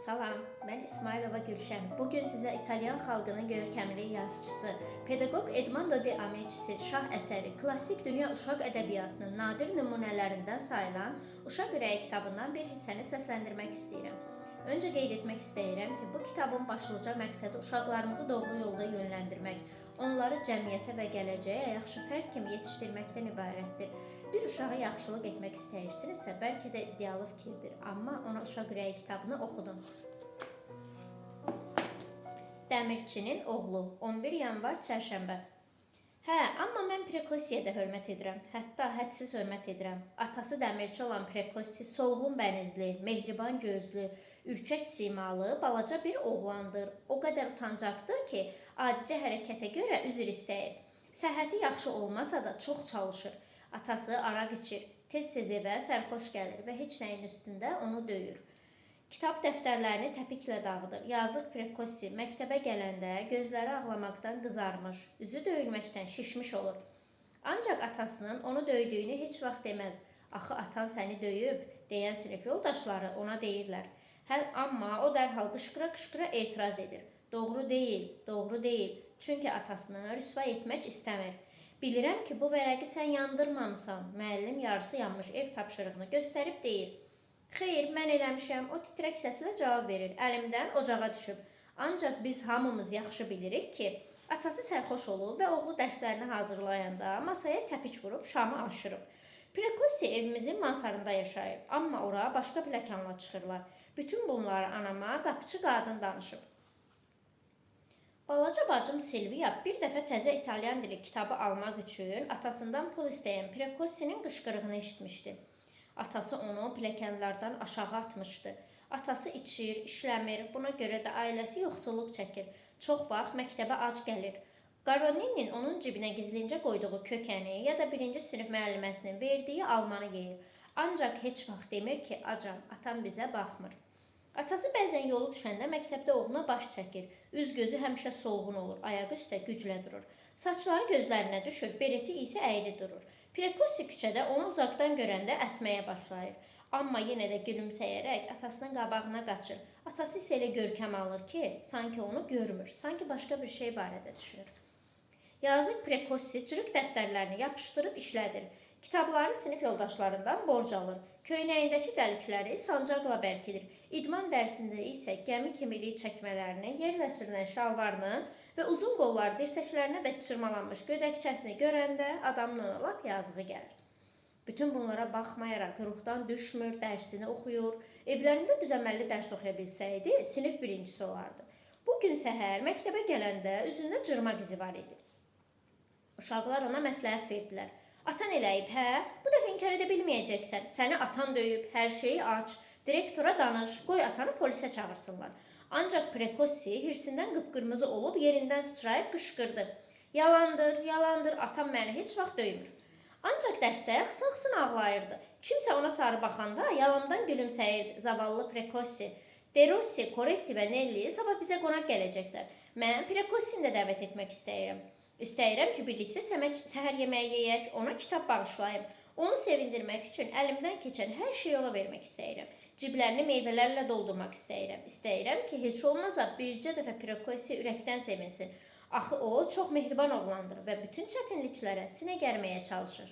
Salam, ben İsmailova Gülşen. Bugün size İtalyan xalqının görkəmli yazıcısı, pedagog Edmondo de Amicis şah əsəri, klassik dünya uşaq ədəbiyyatının nadir nümunələrindən sayılan Uşaq Ürəyi kitabından bir hissəni səsləndirmək istəyirəm. Öncə qeyd etmək istəyirəm ki, bu kitabın başlıca məqsədi uşaqlarımızı doğru yolda yönləndirmək, onları cəmiyyətə və gələcəyə yaxşı fərd kimi yetişdirməkdən ibarətdir. Bir uşağa yaxşılıq etmək istəyirsinizsə, bəlkə də iddialı fikirdir, amma ona Uşaq Ürəyi kitabını oxudum. Dəmirçinin oğlu, 11 yanvar çərşənbə. Amma mən Prekosiyə də hörmət edirəm, hətta hədsiz hörmət edirəm. Atası dəmirçi olan Prekosi solğun bənizli, mehriban gözlü, ürkək simalı, balaca bir oğlandır. O qədər utancaqdır ki, adicə hərəkətə görə üzr istəyir. Səhhəti yaxşı olmasa da çox çalışır. Atası araq içir, tez-tez evə sərxoş gəlir və heç nəyin üstündə onu döyür. Kitab dəftərlərini təpiklə dağıdır. Yazıq Prekosi məktəbə gələndə gözləri ağlamaqdan qızarmış, üzü döyülməkdən şişmiş olur. Ancaq atasının onu döydüyünü heç vaxt deməz. Axı atan səni döyüb, deyən sinif yoldaşları ona deyirlər. Amma o dərhal qışqıra-qışqıra etiraz edir. Doğru deyil, doğru deyil. Çünki atasını rüsva etmək istəmir. Bilirəm ki, bu vərəqi sən yandırmamısan. Müəllim yarısı yanmış ev tapşırığını göstərib deyir. Xeyr, mən eləmişəm, o titrək səslə cavab verir, əlimdən ocağa düşüb. Ancaq biz hamımız yaxşı bilirik ki, atası sərxoş olub və oğlu dərslərini hazırlayanda masaya təpik vurub şamı aşırıb. Prekosi evimizin mansarında yaşayır, amma ora başqa pləkanla çıxırlar. Bütün bunları anama qapıçı qadın danışıb. Balaca bacım Silvia bir dəfə təzə İtalyan dili kitabı almaq üçün atasından pul istəyən Prekosinin qışqırığını eşitmişdi. Atası onu pilləkənlərdən aşağı atmışdı. Atası içir, işləmir, buna görə də ailəsi yoxsulluq çəkir. Çox vaxt məktəbə ac gəlir. Qaroninin onun cibinə gizlincə qoyduğu kökəni ya da birinci sinif müəlliməsinin verdiyi almanı yeyir. Ancaq heç vaxt demir ki, acam, atam bizə baxmır. Atası bəzən yolu düşəndə məktəbdə oğluna baş çəkir. Üz-gözü həmişə solğun olur, ayağı üstə güclə durur. Saçları gözlərinə düşür, bereti isə əyri durur. Prekosi küçədə onu uzaqdan görəndə əsməyə başlayır. Amma yenə də gülümsəyərək atasının qabağına qaçır. Atası isə elə görkəm alır ki, sanki onu görmür, sanki başqa bir şey barədə düşünür. Yazıq Prekosi cırıq dəftərlərini yapışdırıb işlədir. Kitabları sinif yoldaşlarından borc alır. Köynəyindəki dəlikləri sancaqla bərkidir. İdman dərsində isə gəmi kemiriyi çəkmələrini, yerlə sürünən şalvarını və uzun qolları dirsəklərinə də çırmalanmış gödəkçəsini görəndə adamın ona lap yazığı gəlir. Bütün bunlara baxmayaraq ruhdan düşmür, dərsini oxuyur. Evlərində düzəməlli dərs oxuya bilsəydi, sinif birincisi olardı. Bugün səhər məktəbə gələndə üzündə cırmaq izi var idi. Uşaqlar ona məsləhət verdilər. Atan eləyib, bu dəfə inkar edə bilməyəcəksən. Səni atan döyüb, hər şeyi aç, direktora danış, qoy atanı polisə çağırsınlar. Ancaq Prekosi hirsindən qıpqırmızı olub yerindən sıçrayıb qışqırdı. Yalandır, yalandır, atam məni heç vaxt döymür. Ancaq dərsdə xısın-xısın ağlayırdı. Kimsə ona sarı baxanda yalandan gülümsəyirdi. Zavallı Prekosi. Derossi, Coretti və Nelli sabah bizə qonaq gələcəklər. Mən Prekosini də dəvət etmək istəyirəm. İstəyirəm ki, birlikdə səhər yeməyi yeyək, ona kitab bağışlayım. Onu sevindirmək üçün əlimdən keçən hər şeyi ona vermək istəyirəm. Ciblərini meyvələrlə doldurmaq istəyirəm. İstəyirəm ki, heç olmasa bircə dəfə Prekosi ürəkdən sevinsin. Axı o çox mehriban oğlandır və bütün çətinliklərə sinə gərməyə çalışır.